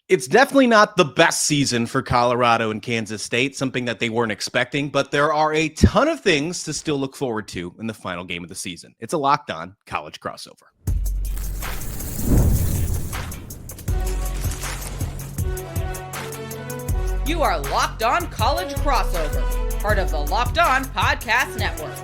It's definitely not the best season for Colorado and Kansas State, something that they weren't expecting, but there are a ton of things to still look forward to in the final game of the season. It's a Locked On College crossover. You are Locked On College crossover, part of the Locked On Podcast Network.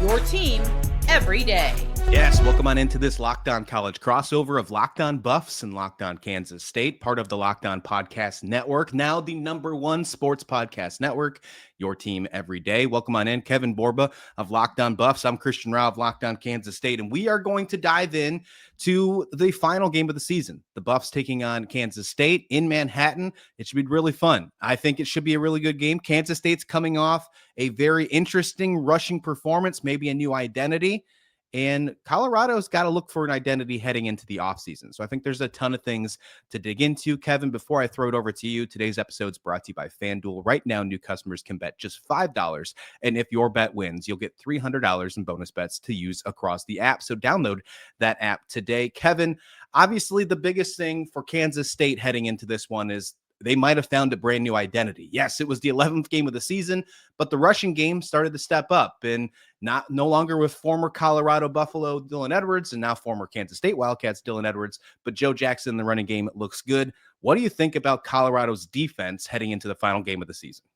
Your team every day. Yes, welcome on into this Locked On College crossover of Locked On Buffs and Locked On Kansas State, part of the Locked On Podcast Network, now the #1 sports podcast network, your team every day. Welcome on in, Kevin Borba of Locked On Buffs. I'm Christian Rauh of Locked On Kansas State, and we are going to dive in to the final game of the season. The Buffs taking on Kansas State in Manhattan. It should be really fun. I think it should be a really good game. Kansas State's coming off a very interesting rushing performance, maybe a new identity. And Colorado's got to look for an identity heading into the offseason. So I think there's a ton of things to dig into. Kevin, before I throw it over to you, today's episode is brought to you by FanDuel. Right now, new customers can bet just $5. And if your bet wins, you'll get $300 in bonus bets to use across the app. So download that app today. Kevin, obviously the biggest thing for Kansas State heading into this one is they might have found a brand new identity. Yes, it was the 11th game of the season, but the rushing game started to step up, and no longer with former Colorado Buffalo Dylan Edwards and now former Kansas State Wildcats Dylan Edwards, but Joe Jackson in the running game looks good. What do you think about Colorado's defense heading into the final game of the season?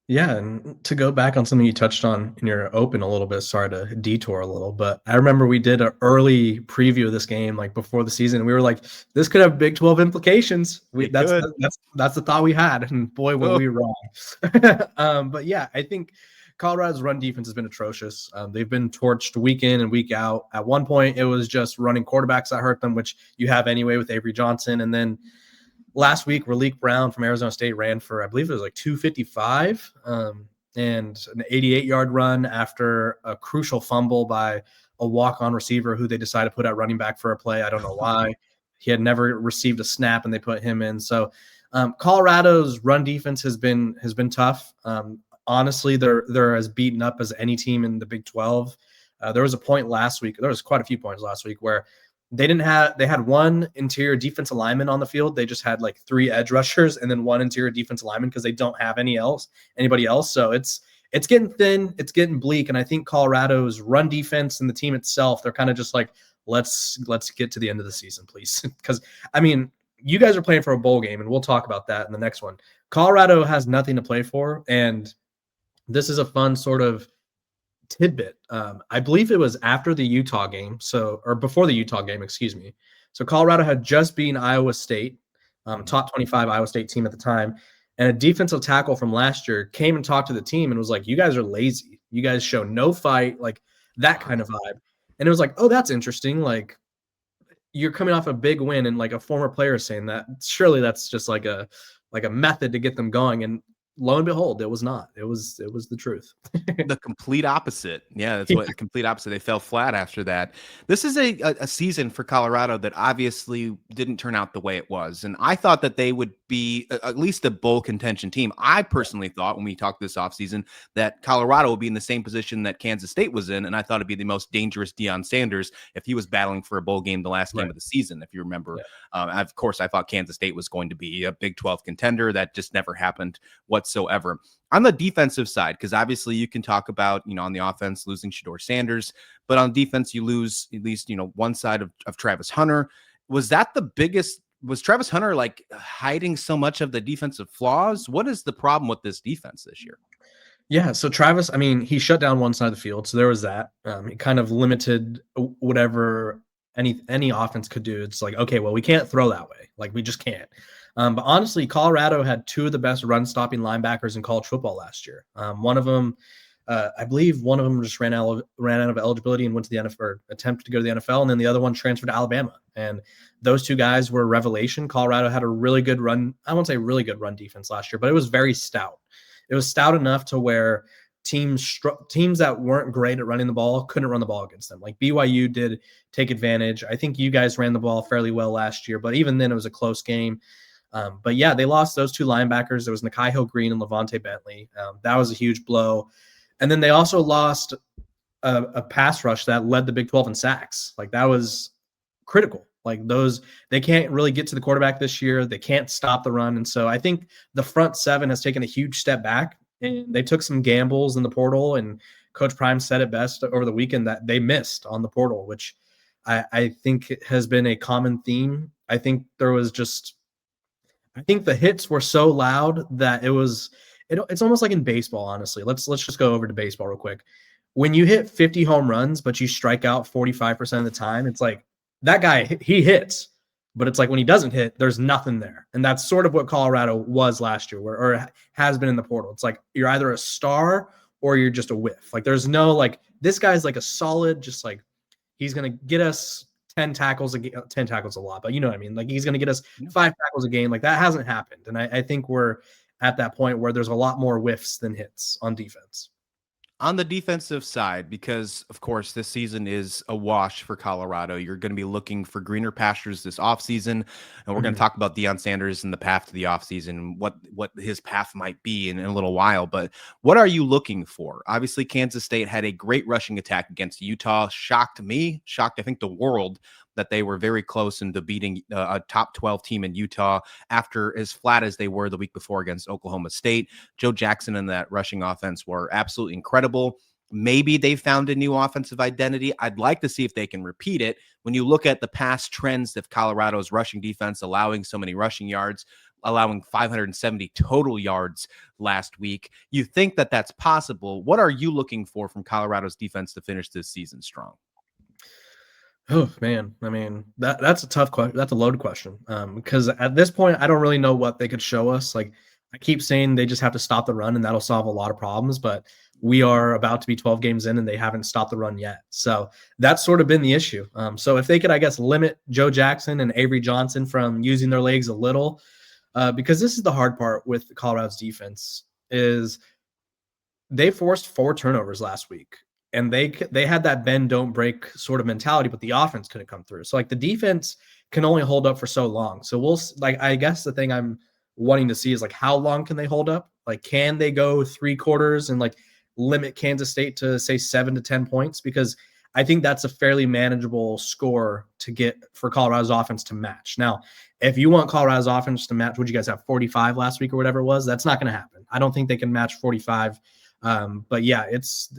Yeah, and to go back on something you touched on in your open a little bit, sorry to detour a little, but I remember we did an early preview of this game like before the season, and we were like, this could have Big 12 implications. That's the thought we had, and boy, were we wrong. But yeah, I think Colorado's run defense has been atrocious. They've been torched week in and week out. At one point, it was just running quarterbacks that hurt them, which you have anyway with Avery Johnson, and then last week, Raleek Brown from Arizona State ran for, I believe it was like 255 and an 88-yard run after a crucial fumble by a walk-on receiver who they decided to put at running back for a play. I don't know why. He had never received a snap, and they put him in. So Colorado's run defense has been tough. Honestly, they're as beaten up as any team in the Big 12. There was a point last week. There was quite a few points last week where they had one interior defensive lineman on the field. They just had like 3 edge rushers and then one interior defensive lineman because they don't have anybody else. So it's getting thin, it's getting bleak. And I think Colorado's run defense and the team itself, they're kind of just like, let's get to the end of the season, please. Because I mean, you guys are playing for a bowl game, and we'll talk about that in the next one. Colorado has nothing to play for, and this is a fun sort of tidbit. I believe it was after the Utah game, or before the Utah game, excuse me. So Colorado had just beaten Iowa State, top 25 Iowa State team at the time, and a defensive tackle from last year came and talked to the team and was like, "You guys are lazy. You guys show no fight," like that kind of vibe. And it was like, "Oh, that's interesting. Like, you're coming off a big win, and like a former player saying that. Surely that's just like a method to get them going." And lo and behold, it was not. It was the truth. The complete opposite. Yeah, that's what complete opposite. They fell flat after that. This is a season for Colorado that obviously didn't turn out the way it was. And I thought that they would be at least a bowl contention team. I personally thought when we talked this offseason that Colorado would be in the same position that Kansas State was in. And I thought it'd be the most dangerous Deion Sanders if he was battling for a bowl game the last game of the season, if you remember. Yeah. Of course, I thought Kansas State was going to be a Big 12 contender. That just never happened whatsoever. On the defensive side, because obviously you can talk about, on the offense, losing Shadeur Sanders, but on defense, you lose at least, one side of Travis Hunter. Was Travis Hunter like hiding so much of the defensive flaws? What is the problem with this defense this year? Yeah, so Travis, I mean, he shut down one side of the field, so there was that. He kind of limited whatever any offense could do. It's like, okay, well, we can't throw that way. Like, we just can't. But honestly, Colorado had 2 of the best run-stopping linebackers in college football last year. One of them, I believe one of them just ran out of eligibility and went to the NFL, or attempted to go to the NFL, and then the other one transferred to Alabama. And those 2 guys were a revelation. Colorado had a really good run. I won't say really good run defense last year, but it was very stout. It was stout enough to where teams that weren't great at running the ball couldn't run the ball against them. Like BYU did take advantage. I think you guys ran the ball fairly well last year, but even then it was a close game. But yeah, they lost those 2 linebackers. There was Nikhai Hill-Green and Levante Bentley. That was a huge blow. And then they also lost a pass rush that led the Big 12 in sacks. Like, that was critical. Like those, they can't really get to the quarterback this year. They can't stop the run. And so I think the front seven has taken a huge step back, and they took some gambles in the portal. And Coach Prime said it best over the weekend that they missed on the portal, which I think has been a common theme. I think the hits were so loud that it's almost like in baseball, honestly. Let's just go over to baseball real quick. When you hit 50 home runs, but you strike out 45% of the time, it's like that guy, he hits, but it's like when he doesn't hit, there's nothing there. And that's sort of what Colorado was last year, or has been in the portal. It's like you're either a star or you're just a whiff. Like there's no, like, this guy's like a solid, just like, he's going to get us 10 tackles a game. 10 tackles a lot, but you know what I mean? Like he's going to get us 5 tackles a game. Like that hasn't happened. And I think we're at that point where there's a lot more whiffs than hits on defense. On the defensive side, because of course this season is a wash for Colorado, you're going to be looking for greener pastures this offseason, and we're going to talk about Deion Sanders and the path to the offseason, what his path might be in a little while. But what are you looking for? Obviously, Kansas State had a great rushing attack against Utah. Shocked I think the world, that they were very close into beating a top 12 team in Utah after as flat as they were the week before against Oklahoma State. Joe Jackson and that rushing offense were absolutely incredible. Maybe they found a new offensive identity. I'd like to see if they can repeat it. When you look at the past trends of Colorado's rushing defense, allowing so many rushing yards, allowing 570 total yards last week, you think that that's possible. What are you looking for from Colorado's defense to finish this season strong? Oh man, I mean that's a tough question. That's a loaded question. Because at this point, I don't really know what they could show us. Like I keep saying, they just have to stop the run, and that'll solve a lot of problems. But we are about to be 12 games in, and they haven't stopped the run yet. So that's sort of been the issue. So if they could, I guess, limit Joe Jackson and Avery Johnson from using their legs a little, because this is the hard part with Colorado's defense is they forced 4 turnovers last week. And they had that bend, don't break sort of mentality, but the offense couldn't come through. So like the defense can only hold up for so long. So I guess the thing I'm wanting to see is like, how long can they hold up? Like, can they go 3 quarters and like limit Kansas State to say 7 to 10 points? Because I think that's a fairly manageable score to get for Colorado's offense to match. Now, if you want Colorado's offense to match, would you guys have 45 last week or whatever it was? That's not going to happen. I don't think they can match 45. But yeah,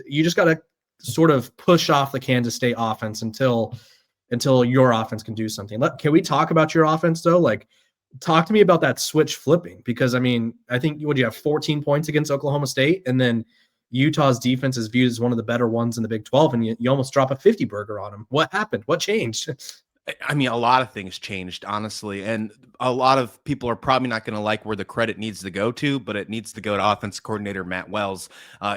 you just got to sort of push off the Kansas State offense until your offense can do something. Can we talk about your offense though? Like, talk to me about that switch flipping, because I mean, I think you have 14 points against Oklahoma State, and then Utah's defense is viewed as one of the better ones in the Big 12, and you almost drop a 50 burger on them. What happened? What changed? I mean, a lot of things changed, honestly, and a lot of people are probably not going to like where the credit needs to go to, but it needs to go to offense coordinator Matt Wells.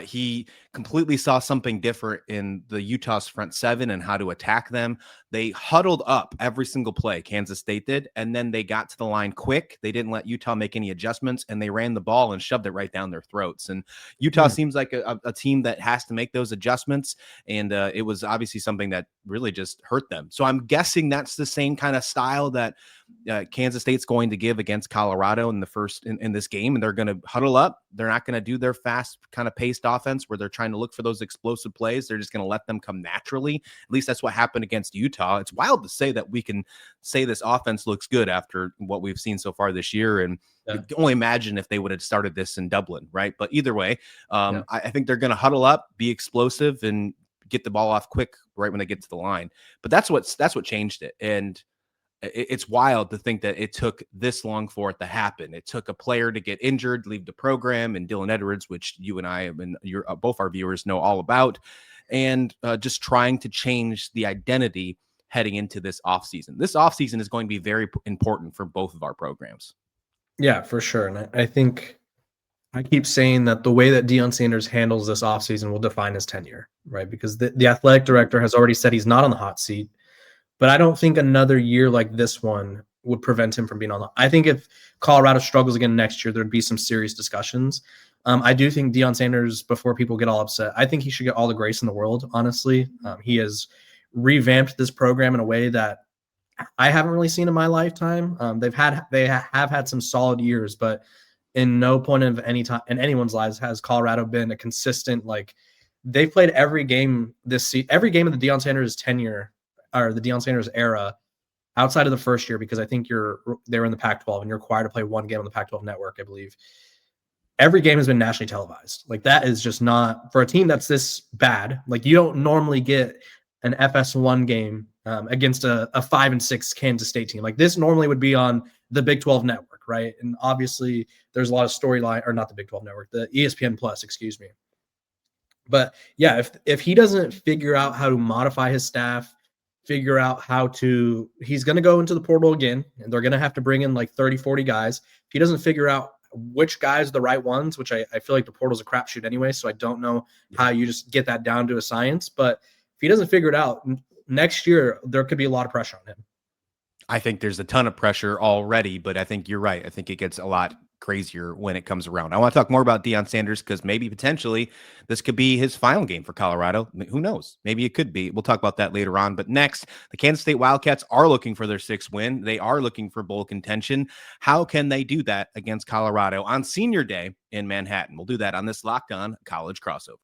He completely saw something different in the Utah's front seven and how to attack them. They huddled up every single play, Kansas State did, and then they got to the line quick. They didn't let Utah make any adjustments, and they ran the ball and shoved it right down their throats. And Utah seems like a team that has to make those adjustments, and it was obviously something that really just hurt them. So I'm guessing that's the same kind of style that Kansas State's going to give against Colorado in this game, and they're going to huddle up. They're not going to do their fast kind of paced offense where they're trying to look for those explosive plays. They're just going to let them come naturally. At least that's what happened against Utah. It's wild to say that we can say this offense looks good after what we've seen so far this year, and you can only imagine if they would have started this in Dublin, right? But either way, I think they're going to huddle up, be explosive, and get the ball off quick right when they get to the line. But that's what changed it. And it's wild to think that it took this long for it to happen. It took a player to get injured, leave the program, and Dylan Edwards, which you and I and both our viewers know all about, and just trying to change the identity heading into this offseason. This offseason is going to be very important for both of our programs. Yeah, for sure. And I think I keep saying that the way that Deion Sanders handles this offseason will define his tenure, right? Because the athletic director has already said he's not on the hot seat. But I don't think another year like this one would prevent him from being on the. I think if Colorado struggles again next year, there'd be some serious discussions. I do think Deion Sanders, before people get all upset, I think he should get all the grace in the world, honestly. He has revamped this program in a way that I haven't really seen in my lifetime. They have had some solid years, but in no point of any time in anyone's lives has Colorado been a consistent, like, they've played every game this season, every game of the Deion Sanders tenure, or the Deion Sanders era, outside of the first year, because I think they're in the Pac-12 and you're required to play one game on the Pac-12 network, I believe. Every game has been nationally televised. Like, that is just not for a team that's this bad. Like, you don't normally get an FS1 game against a 5-6 Kansas State team. Like, this normally would be on the Big 12 network, right? And obviously there's a lot of storyline, or not the Big 12 network, the ESPN Plus, excuse me. But yeah, if he doesn't figure out how to modify his staff, figure out he's going to go into the portal again, and they're going to have to bring in like 30, 40 guys. If he doesn't figure out which guys are the right ones, which I feel like the portal's a crapshoot anyway, so I don't know how you just get that down to a science. But if he doesn't figure it out, next year there could be a lot of pressure on him. I think there's a ton of pressure already, but I think you're right. I think it gets a lot crazier when it comes around. I want to talk more about Deion Sanders because maybe potentially this could be his final game for Colorado. Who knows? Maybe it could be. We'll talk about that later on. But next, the Kansas State Wildcats are looking for their 6th win. They are looking for bowl contention. How can they do that against Colorado on Senior Day in Manhattan? We'll do that on this Locked On College Crossover.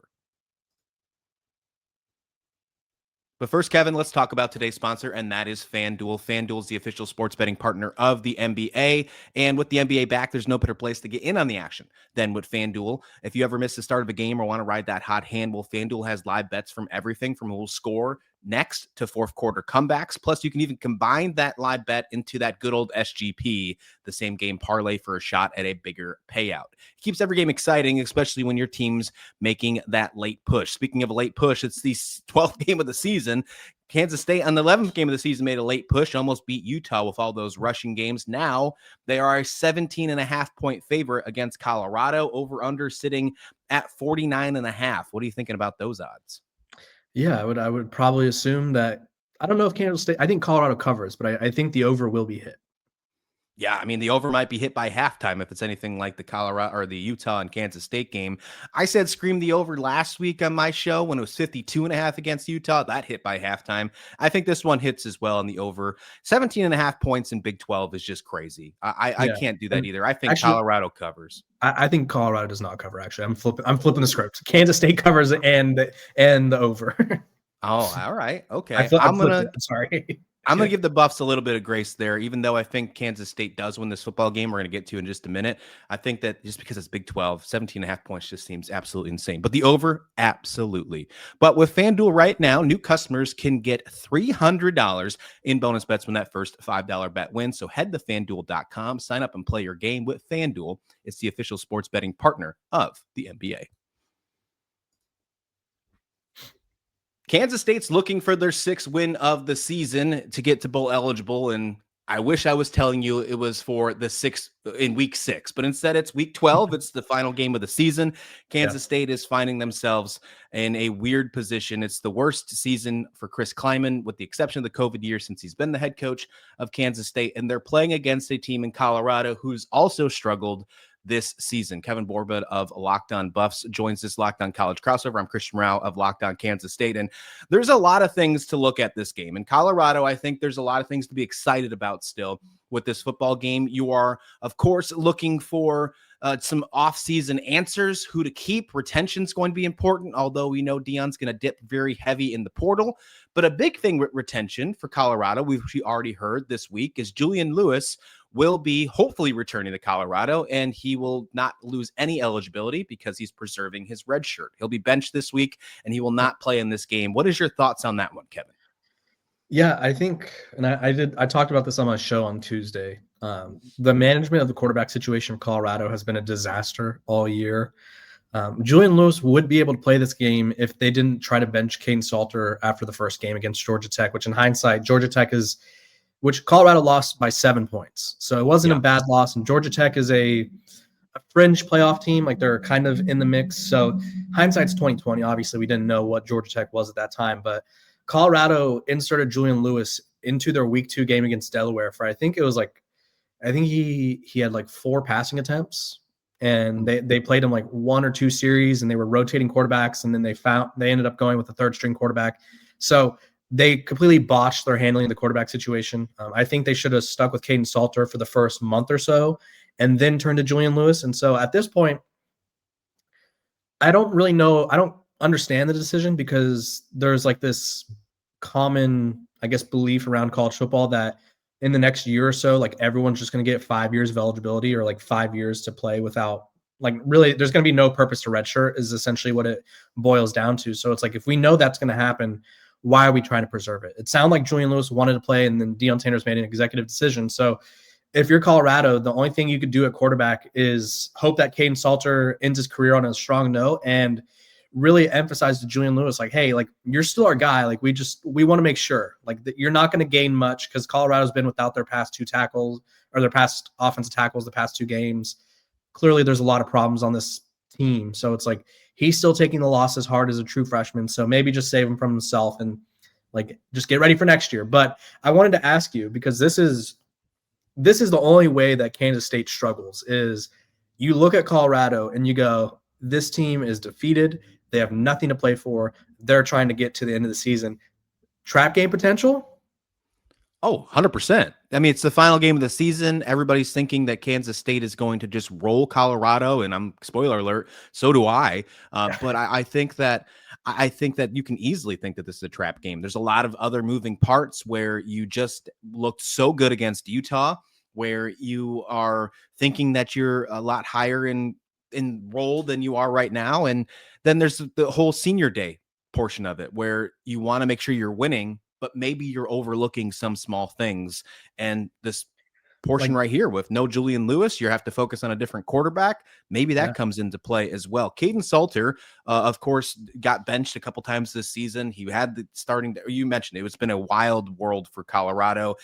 But first, Kevin, let's talk about today's sponsor, and that is FanDuel. FanDuel is the official sports betting partner of the NBA. And with the NBA back, there's no better place to get in on the action than with FanDuel. If you ever miss the start of a game or want to ride that hot hand, well, FanDuel has live bets from everything from who will score next to fourth quarter comebacks. Plus, you can even combine that live bet into that good old SGP, the same game parlay, for a shot at a bigger payout. It keeps every game exciting, especially when your team's making that late push. Speaking of a late push, it's the 12th game of the season. Kansas State on the 11th game of the season made a late push, almost beat Utah with all those rushing games. Now they are a 17.5-point favorite against Colorado, over under sitting at 49.5. What are you thinking about those odds? Yeah, I would probably assume that. I don't know if Kansas State, I think Colorado covers, but I think the over will be hit. Yeah, I mean, the over might be hit by halftime if it's anything like the Colorado or the Utah and Kansas State game. I said scream the over last week on my show when it was 52.5 against Utah. That hit by halftime. I think this one hits as well on the over. 17.5 points in Big 12 is just crazy. I can't do that either. I think actually, Colorado covers. I think Colorado does not cover, actually. I'm flipping the script. Kansas State covers and the over. Oh, all right. Okay. I'm going to give the Buffs a little bit of grace there, even though I think Kansas State does win this football game. We're going to get to in just a minute. I think that just because it's Big 12, 17.5 points just seems absolutely insane. But the over, absolutely. But with FanDuel right now, new customers can get $300 in bonus bets when that first $5 bet wins. So head to FanDuel.com, sign up and play your game with FanDuel. It's the official sports betting partner of the NBA. Kansas State's looking for their 6th win of the season to get to bowl eligible, and I wish I was telling you it was for the 6th in week 6, but instead it's week 12. It's the final game of the season. Kansas State is finding themselves in a weird position. It's the worst season for Chris Kleiman, with the exception of the COVID year, since he's been the head coach of Kansas State, and they're playing against a team in Colorado who's also struggled this season. Kevin Borba of Locked On Buffs joins this Locked On College Crossover. I'm Christian Rauh of Locked On Kansas State, and there's a lot of things to look at this game. In Colorado, I think there's a lot of things to be excited about still with this football game. You are, of course, looking for some off-season answers, who to keep. Retention's going to be important, although we know Deion's going to dip very heavy in the portal. But a big thing with retention for Colorado, we already heard this week, is Julian Lewis will be hopefully returning to Colorado, and he will not lose any eligibility because he's preserving his red shirt. He'll be benched this week, and he will not play in this game. What is your thoughts on that one, Kevin? Yeah, I think, and I talked about this on my show on Tuesday. The management of the quarterback situation for Colorado has been a disaster all year. Julian Lewis would be able to play this game if they didn't try to bench Kayden Salter after the first game against Georgia Tech, which in hindsight, which Colorado lost by 7 points. So it wasn't a bad loss. And Georgia Tech is a fringe playoff team. Like, they're kind of in the mix. So hindsight's 2020. Obviously, we didn't know what Georgia Tech was at that time. But Colorado inserted Julian Lewis into their week 2 game against Delaware for, I think he had like 4 passing attempts. And they played him like 1 or 2 series, and they were rotating quarterbacks. And then they ended up going with the 3rd string quarterback. So they completely botched their handling of the quarterback situation. I think they should have stuck with Kayden Salter for the first month or so and then turned to Julian Lewis. And so at this point, I don't really know. I don't understand the decision, because there's like this common, I guess, belief around college football that in the next year or so, like everyone's just going to get 5 years of eligibility or like 5 years to play without like really there's going to be no purpose to redshirt is essentially what it boils down to. So it's like, if we know that's going to happen, why are we trying to preserve it? It sounded like Julian Lewis wanted to play and then Deion Sanders made an executive decision. So if you're Colorado, the only thing you could do at quarterback is hope that Kayden Salter ends his career on a strong note and really emphasize to Julian Lewis, like, hey, like you're still our guy. Like we want to make sure like that you're not going to gain much because Colorado's been without their past 2 tackles or their past offensive tackles the past 2 games. Clearly there's a lot of problems on this team. So it's like he's still taking the loss as hard as a true freshman. So maybe just save him from himself and like just get ready for next year. But I wanted to ask you, because this is the only way that Kansas State struggles is you look at Colorado and you go, this team is defeated. They have nothing to play for. They're trying to get to the end of the season. Trap game potential? Oh, 100%. I mean, it's the final game of the season. Everybody's thinking that Kansas State is going to just roll Colorado, and I'm spoiler alert, so do I. But I think that you can easily think that this is a trap game. There's a lot of other moving parts where you just looked so good against Utah, where you are thinking that you're a lot higher in role than you are right now. And then there's the whole senior day portion of it where you want to make sure you're winning, but maybe you're overlooking some small things. And this portion right here with no Julian Lewis, you have to focus on a different quarterback. Maybe that comes into play as well. Kayden Salter, of course, got benched a couple times this season. He had the starting, you mentioned it's been a wild world for Colorado.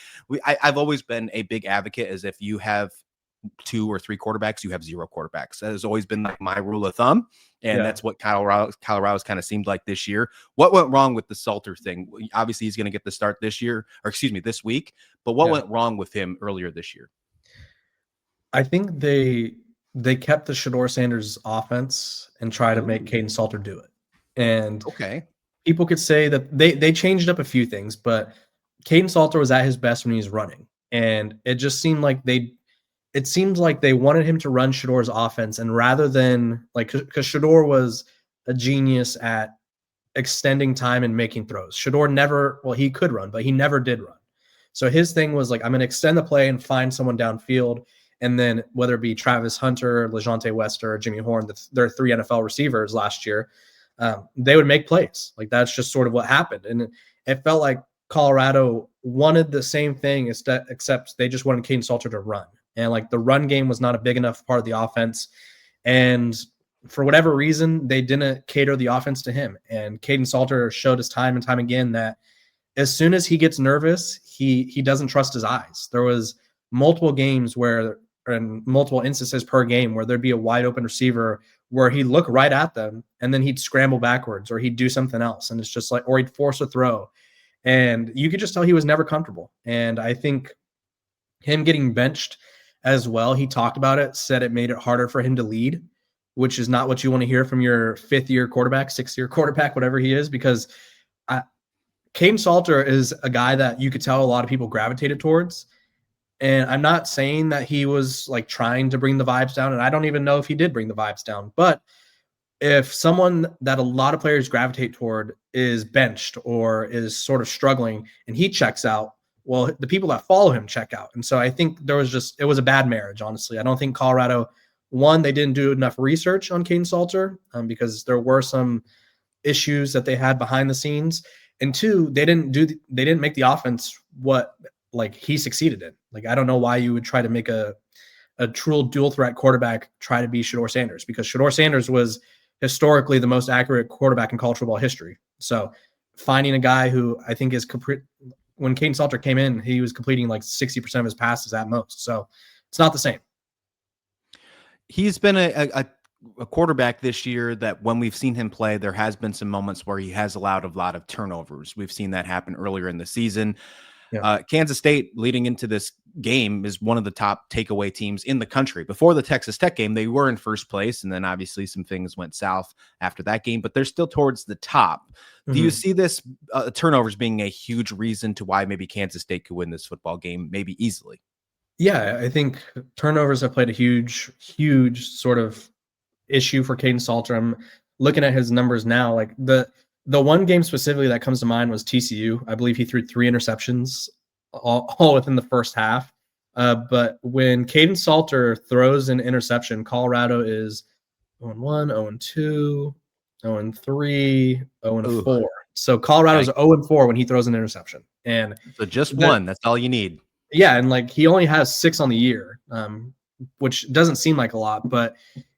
I've always been a big advocate as if you have 2 or 3 quarterbacks, you have 0 quarterbacks. That has always been like my rule of thumb. And that's what Colorado's kind of seemed like this year. What went wrong with the Salter thing? Obviously, he's going to get the start this week. But what went wrong with him earlier this year? I think they kept the Shadeur Sanders offense and try to make Kayden Salter do it. And people could say that they changed up a few things, but Kayden Salter was at his best when he was running. And it just seemed like they wanted him to run Shadeur's offense, and rather than like, because Shadeur was a genius at extending time and making throws. Shadeur he could run, but he never did run. So his thing was like, I'm going to extend the play and find someone downfield. And then whether it be Travis Hunter, LeJonte Wester, or Jimmy Horn, their 3 NFL receivers last year, they would make plays. Like that's just sort of what happened. And it felt like Colorado wanted the same thing, except they just wanted Kayden Salter to run. And like the run game was not a big enough part of the offense. And for whatever reason, they didn't cater the offense to him. And Kayden Salter showed us time and time again that as soon as he gets nervous, he doesn't trust his eyes. There was multiple games and multiple instances per game where there'd be a wide open receiver where he'd look right at them and then he'd scramble backwards or he'd do something else. And it's just like, or he'd force a throw. And you could just tell he was never comfortable. And I think him getting benched as well, he talked about it, said it made it harder for him to lead, which is not what you want to hear from your 5th-year quarterback, 6th-year quarterback, whatever he is, because Kayden Salter is a guy that you could tell a lot of people gravitated towards. And I'm not saying that he was like trying to bring the vibes down, and I don't even know if he did bring the vibes down. But if someone that a lot of players gravitate toward is benched or is sort of struggling and he checks out, well, the people that follow him check out. And so I think it was a bad marriage, honestly. I don't think Colorado, one, they didn't do enough research on Kayden Salter because there were some issues that they had behind the scenes. And 2, they didn't make the offense what like he succeeded in. Like, I don't know why you would try to make a true dual threat quarterback try to be Shadeur Sanders, because Shadeur Sanders was historically the most accurate quarterback in college football history. So finding a guy who I think is when Kayden Salter came in, he was completing like 60% of his passes at most. So it's not the same. He's been a quarterback this year that when we've seen him play, there has been some moments where he has allowed a lot of turnovers. We've seen that happen earlier in the season. Yeah. Kansas State leading into this game is one of the top takeaway teams in the country. Before the Texas Tech game, they were in first place. And then obviously some things went south after that game, but they're still towards the top. Mm-hmm. Do you see this turnovers being a huge reason to why maybe Kansas State could win this football game, maybe easily? Yeah, I think turnovers have played a huge sort of issue for Kayden Salter. I'm looking at his numbers now. Like the one game specifically that comes to mind was TCU. I believe he threw 3 interceptions all within the first half. But when Kayden Salter throws an interception, Colorado is 0-1, 0-2, 0-3, 0-4. So Colorado's 0-4 when he throws an interception. And so just one, that's all you need. Yeah, and like he only has 6 on the year, which doesn't seem like a lot, but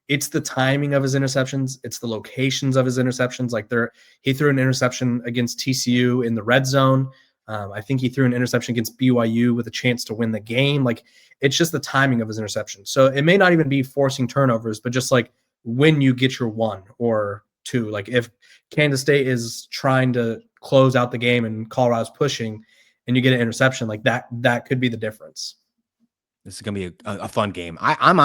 it's the timing of his interceptions, it's the locations of his interceptions. Like he threw an interception against TCU in the red zone. I think he threw an interception against BYU with a chance to win the game. Like it's just the timing of his interception. So it may not even be forcing turnovers, but just like when you get your 1 or 2, like if Kansas State is trying to close out the game and Colorado's pushing and you get an interception, like that could be the difference. This is going to be a fun game. I'm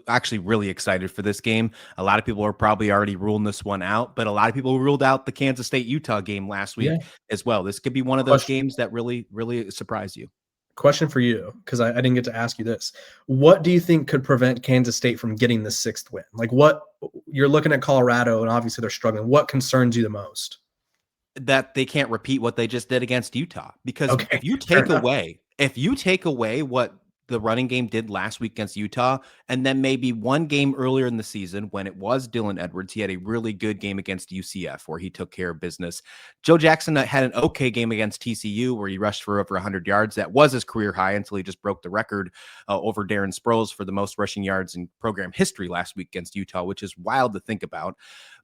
actually really excited for this game. A lot of people are probably already ruling this one out, but a lot of people ruled out the Kansas State-Utah game last week as well. This could be one of those games that really, really surprise you. Question for you, because I didn't get to ask you this. What do you think could prevent Kansas State from getting the 6th win? Like what you're looking at Colorado, and obviously they're struggling. What concerns you the most? That they can't repeat what they just did against Utah. Because if you take away what the running game did last week against Utah, and then maybe one game earlier in the season when it was Dylan Edwards, he had a really good game against UCF where he took care of business. Joe Jackson had an okay game against TCU where he rushed for over 100 yards. That was his career high until he just broke the record over Darren Sproles for the most rushing yards in program history last week against Utah, which is wild to think about.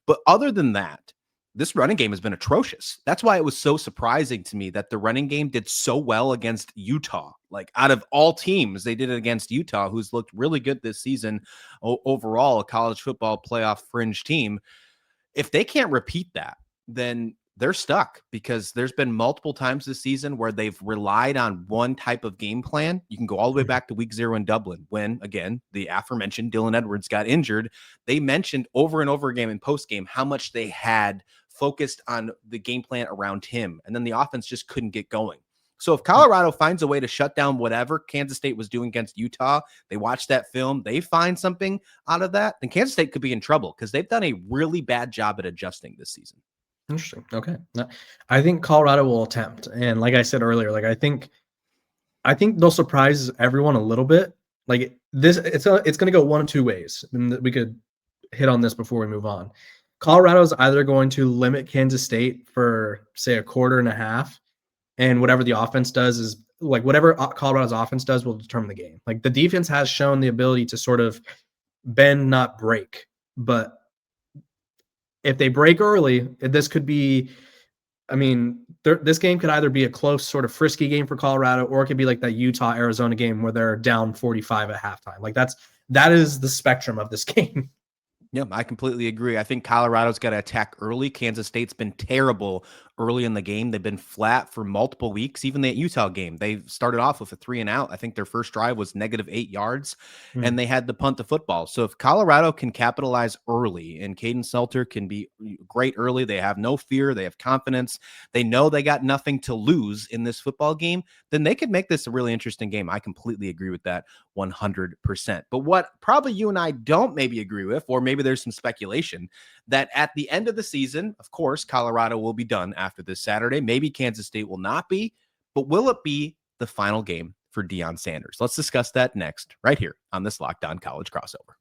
But other than that, this running game has been atrocious. That's why it was so surprising to me that the running game did so well against Utah. Like out of all teams, they did it against Utah, who's looked really good this season overall, a college football playoff fringe team. If they can't repeat that, then they're stuck, because there's been multiple times this season where they've relied on one type of game plan. You can go all the way back to week 0 in Dublin when, again, the aforementioned Dylan Edwards got injured. They mentioned over and over again in post-game how much they had focused on the game plan around him, and then the offense just couldn't get going. So if Colorado finds a way to shut down whatever Kansas State was doing against Utah, they watch that film, they find something out of that, then Kansas State could be in trouble, because they've done a really bad job at adjusting this season. Interesting. Okay. I think Colorado will attempt. And like I said earlier, like I think they'll surprise everyone a little bit. Like this, it's going to go one of two ways. And we could hit on this before we move on. Colorado's either going to limit Kansas State for, say, a quarter and a half, and whatever the offense does is like whatever Colorado's offense does will determine the game. Like the defense has shown the ability to sort of bend, not break. But if they break early, this could be, I mean, this game could either be a close sort of frisky game for Colorado, or it could be like that Utah-Arizona game where they're down 45 at halftime. Like that is the spectrum of this game. Yeah, I completely agree. I think Colorado's got to attack early. Kansas State's been terrible early in the game. They've been flat for multiple weeks. Even that Utah game, they started off with a 3-and-out. I think their first drive was -8 yards, and they had to punt the football. So if Colorado can capitalize early, and Kayden Salter can be great early, they have no fear, they have confidence, they know they got nothing to lose in this football game, then they could make this a really interesting game. I completely agree with that 100%. But what probably you and I don't maybe agree with, or maybe there's some speculation, that at the end of the season, of course, Colorado will be done after this Saturday. Maybe Kansas State will not be, but will it be the final game for Deion Sanders? Let's discuss that next, right here on this Locked On College Crossover.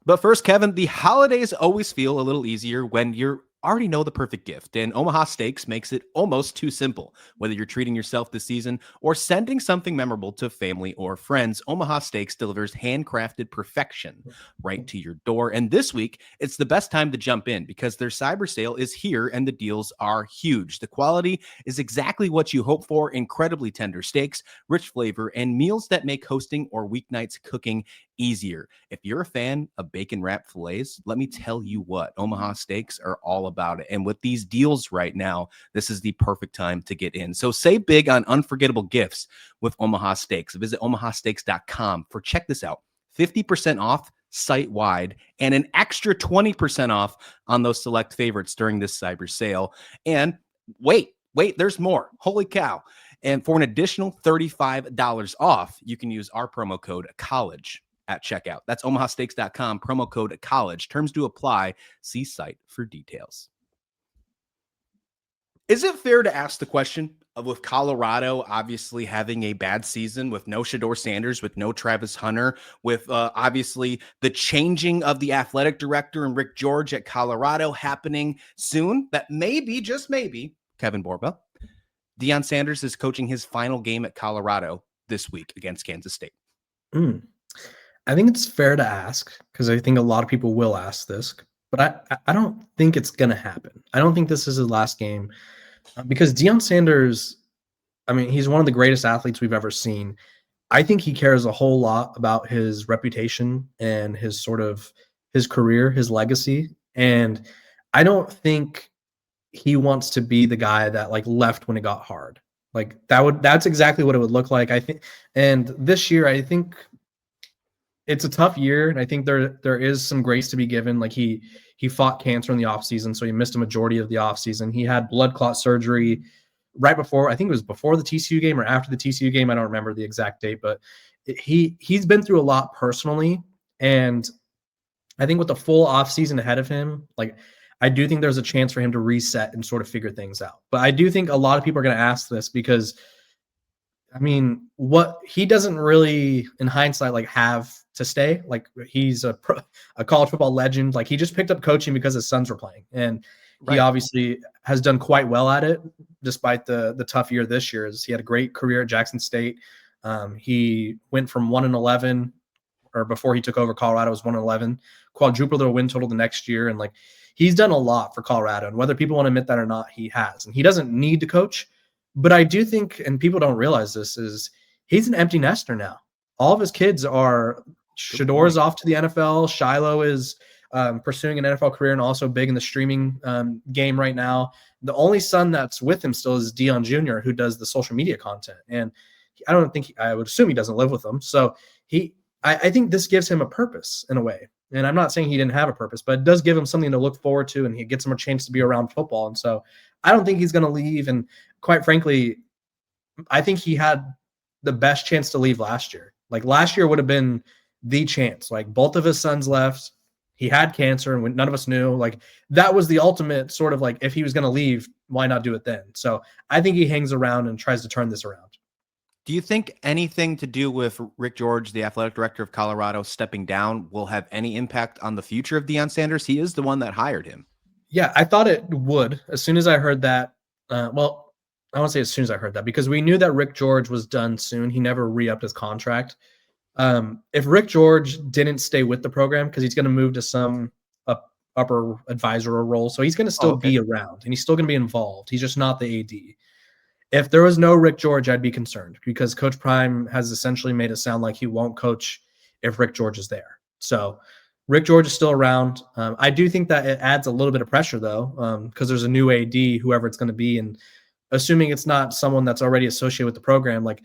But first, Kevin, the holidays always feel a little easier when you're already know the perfect gift, and Omaha Steaks makes it almost too simple. Whether you're treating yourself this season or sending something memorable to family or friends, Omaha Steaks delivers handcrafted perfection right to your door. And this week, it's the best time to jump in because their cyber sale is here and the deals are huge. The quality is exactly what you hope for: incredibly tender steaks, rich flavor, and meals that make hosting or weeknights cooking easier. If you're a fan of bacon wrapped fillets, let me tell you what, Omaha Steaks are all about it. And with these deals right now, this is the perfect time to get in. So save big on unforgettable gifts with Omaha Steaks. Visit omahasteaks.com for, check this out, 50% off site-wide and an extra 20% off on those select favorites during this cyber sale. And wait, there's more. Holy cow. And for an additional $35 off, you can use our promo code COLLEGE at checkout. That's omahasteaks.com, promo code COLLEGE. Terms do apply. See site for details. Is it fair to ask the question of, with Colorado obviously having a bad season, with no Shadeur Sanders, with no Travis Hunter, with obviously the changing of the athletic director and Rick George at Colorado happening soon, that maybe, just maybe, Kevin Borba, Deion Sanders is coaching his final game at Colorado this week against Kansas State? I think it's fair to ask, because I think a lot of people will ask this, but I don't think it's going to happen. I don't think this is his last game, because Deion Sanders, I mean, he's one of the greatest athletes we've ever seen. I think he cares a whole lot about his reputation and his career, his legacy. And I don't think he wants to be the guy that like left when it got hard. Like that's exactly what it would look like, I think. And this year, I think it's a tough year, and I think there is some grace to be given. Like he fought cancer in the offseason, so he missed a majority of the offseason. He had blood clot surgery right before, I think it was before the TCU game or after the TCU game. I don't remember the exact date, but he's been through a lot personally. And I think with the full offseason ahead of him, like I do think there's a chance for him to reset and sort of figure things out. But I do think a lot of people are going to ask this because, I mean, what he doesn't really, in hindsight, like have to stay. Like he's a college football legend. Like he just picked up coaching because his sons were playing, and he obviously has done quite well at it, despite the tough year this year. He had a great career at Jackson State. He went from 1-11, or before he took over Colorado was 1-11, quadrupled their win total the next year, and like he's done a lot for Colorado. And whether people want to admit that or not, he has. And he doesn't need to coach. But I do think, and people don't realize this, is he's an empty nester now. All of his kids are, Shadeur's off to the NFL. Shiloh is pursuing an NFL career and also big in the streaming game right now. The only son that's with him still is Deion Jr., who does the social media content. And I would assume he doesn't live with them. So I think this gives him a purpose in a way. And I'm not saying he didn't have a purpose, but it does give him something to look forward to, and he gets him a chance to be around football. And so I don't think he's going to leave. And quite frankly, I think he had the best chance to leave last year. Like last year would have been the chance. Like both of his sons left. He had cancer, and none of us knew. Like that was the ultimate sort of like, if he was going to leave, why not do it then? So I think he hangs around and tries to turn this around. Do you think anything to do with Rick George, the athletic director of Colorado, stepping down will have any impact on the future of Deion Sanders? He is the one that hired him. Yeah, I thought it would. As soon as I heard that, well, I won't say as soon as I heard that, because we knew that Rick George was done soon. He never re-upped his contract. If Rick George didn't stay with the program, because he's going to move to some upper advisor role, so he's going to still be around, and he's still going to be involved. He's just not the AD. If there was no Rick George, I'd be concerned, because Coach Prime has essentially made it sound like he won't coach if Rick George is there. So Rick George is still around. I do think that it adds a little bit of pressure, though, because there's a new AD, whoever it's going to be, and assuming it's not someone that's already associated with the program, like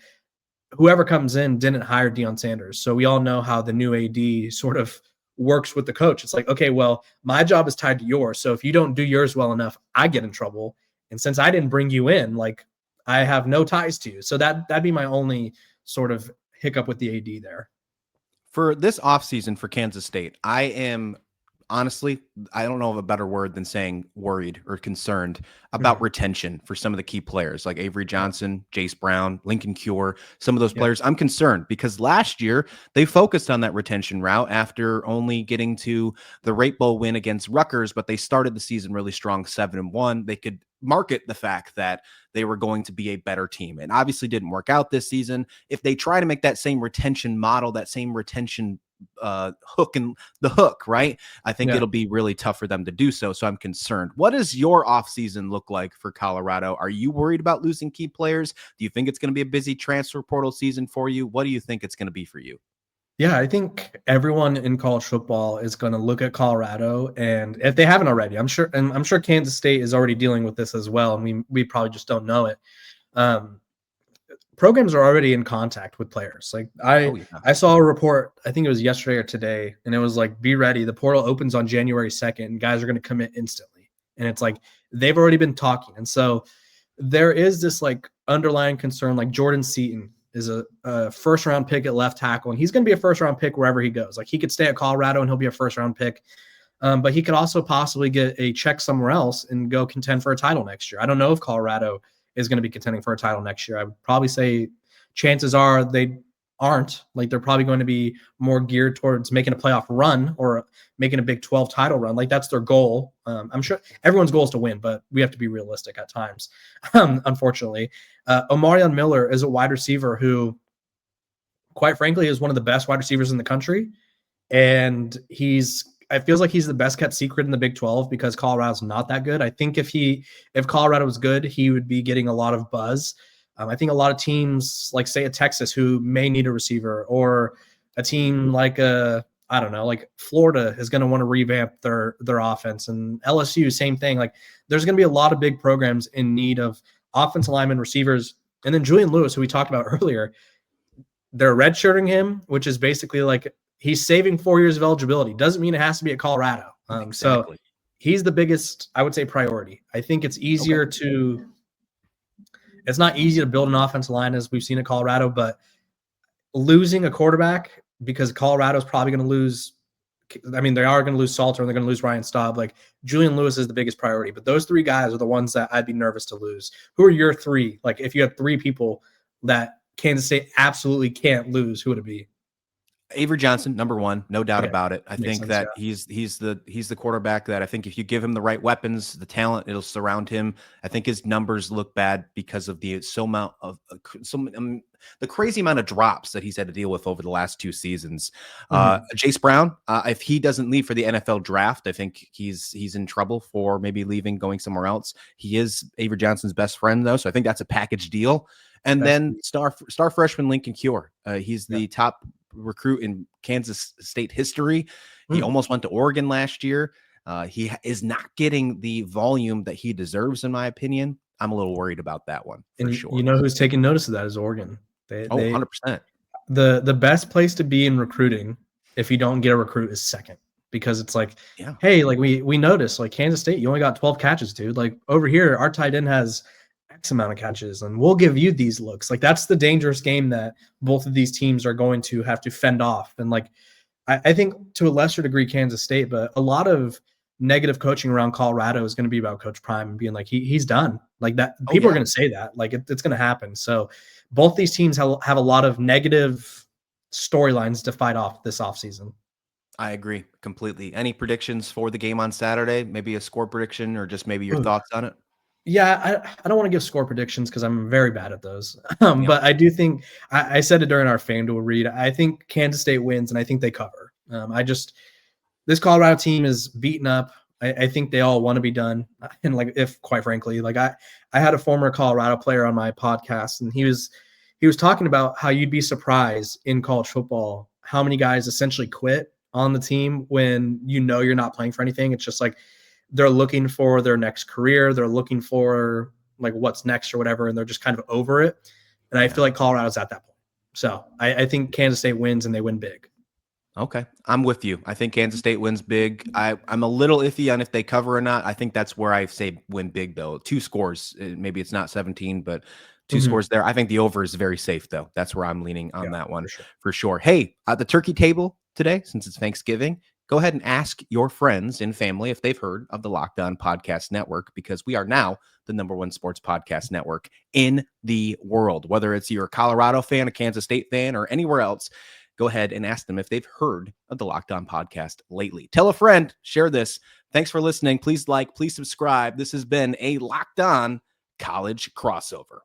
whoever comes in didn't hire Deion Sanders. So we all know how the new AD sort of works with the coach. It's like, okay, well, my job is tied to yours. So if you don't do yours well enough, I get in trouble. And since I didn't bring you in, like, I have no ties to you. So that'd be my only sort of hiccup with the AD there. For this offseason for Kansas State, I am honestly, I don't know of a better word than saying worried or concerned about retention for some of the key players like Avery Johnson, Jace Brown, Lincoln Cure, some of those players. I'm concerned because last year they focused on that retention route after only getting to the Rate Bowl win against Rutgers, but they started the season really strong, 7-1. They could market the fact that they were going to be a better team, and obviously didn't work out this season. If they try to make that same retention model, that same retention hook and the hook, right? I think it'll be really tough for them to do so. So I'm concerned. What does your offseason look like for Colorado? Are you worried about losing key players? Do you think it's going to be a busy transfer portal season for you? What do you think it's going to be for you? Yeah, I think everyone in college football is going to look at Colorado, and if they haven't already, I'm sure Kansas State is already dealing with this as well, and we probably just don't know it. Programs are already in contact with players. Like I saw a report, I think it was yesterday or today, and it was like, be ready. The portal opens on January 2nd, and guys are going to commit instantly. And it's like they've already been talking, and so there is this like underlying concern. Like Jordan Seaton is a first-round pick at left tackle, and he's going to be a first-round pick wherever he goes. Like he could stay at Colorado, and he'll be a first-round pick. But he could also possibly get a check somewhere else and go contend for a title next year. I don't know if Colorado is going to be contending for a title next year. I would probably say chances are they aren't. Like, they're probably going to be more geared towards making a playoff run or making a Big 12 title run. Like, that's their goal. I'm sure everyone's goal is to win, but we have to be realistic at times. Unfortunately, Omarion Miller is a wide receiver who, quite frankly, is one of the best wide receivers in the country. And it feels like he's the best kept secret in the Big 12 because Colorado's not that good. I think if Colorado was good, he would be getting a lot of buzz. I think a lot of teams, like say a Texas, who may need a receiver, or a team like like Florida is going to want to revamp their offense, and LSU, same thing. Like, there's going to be a lot of big programs in need of offensive linemen, receivers, and then Julian Lewis, who we talked about earlier. They're redshirting him, which is basically like he's saving 4 years of eligibility. Doesn't mean it has to be at Colorado. Exactly. So he's the biggest, I would say, priority. I think it's easier it's not easy to build an offensive line as we've seen at Colorado, but losing a quarterback, because Colorado's probably going to lose. I mean, they are going to lose Salter and they're going to lose Ryan Staub. Like, Julian Lewis is the biggest priority, but those three guys are the ones that I'd be nervous to lose. Who are your three? Like, if you have three people that Kansas State absolutely can't lose, who would it be? Avery Johnson, number one, no doubt about it. I think sense, that he's the quarterback that I think if you give him the right weapons, the talent, it'll surround him. I think his numbers look bad because of the crazy amount of drops that he's had to deal with over the last 2 seasons. Jace Brown, if he doesn't leave for the NFL draft, I think he's in trouble for maybe leaving, going somewhere else. He is Avery Johnson's best friend, though, so I think that's a package deal. And then star freshman Lincoln Cure. He's the top recruit in Kansas State history. He almost went to Oregon last year. He is not getting the volume that he deserves, in my opinion. I'm a little worried about that one for sure. You know who's taking notice of that is Oregon. 100%. The best place to be in recruiting, if you don't get a recruit, is second, because it's like, hey, like we noticed, like, Kansas State, you only got 12 catches, dude. Like, over here, our tight end has X amount of catches, and we'll give you these looks. Like, that's the dangerous game that both of these teams are going to have to fend off. And like, I think to a lesser degree Kansas State, but a lot of negative coaching around Colorado is going to be about Coach Prime and being like, he's done. Like, that people are going to say that, like, it's going to happen. So both these teams have a lot of negative storylines to fight off this offseason. I agree completely. Any predictions for the game on Saturday? Maybe a score prediction, or just maybe your thoughts on it? Yeah, I don't want to give score predictions because I'm very bad at those. But I do think I said it during our FanDuel read. I think Kansas State wins, and I think they cover. This Colorado team is beaten up. I think they all want to be done. And like, if quite frankly, like I had a former Colorado player on my podcast, and he was talking about how you'd be surprised in college football how many guys essentially quit on the team when you're not playing for anything. It's just like, they're looking for their next career. They're looking for like what's next or whatever, and they're just kind of over it. And I feel like Colorado's at that point. So I think Kansas State wins, and they win big. Okay, I'm with you. I think Kansas State wins big. I'm a little iffy on if they cover or not. I think that's where I say win big, though. 2 scores. Maybe it's not 17, but 2 scores there. I think the over is very safe, though. That's where I'm leaning on that one for sure. Hey, at the turkey table today, since it's Thanksgiving, go ahead and ask your friends and family if they've heard of the Locked On Podcast Network, because we are now the #1 sports podcast network in the world. Whether it's you're a Colorado fan, a Kansas State fan, or anywhere else, go ahead and ask them if they've heard of the Locked On Podcast lately. Tell a friend, share this. Thanks for listening. Please like, please subscribe. This has been a Locked On College Crossover.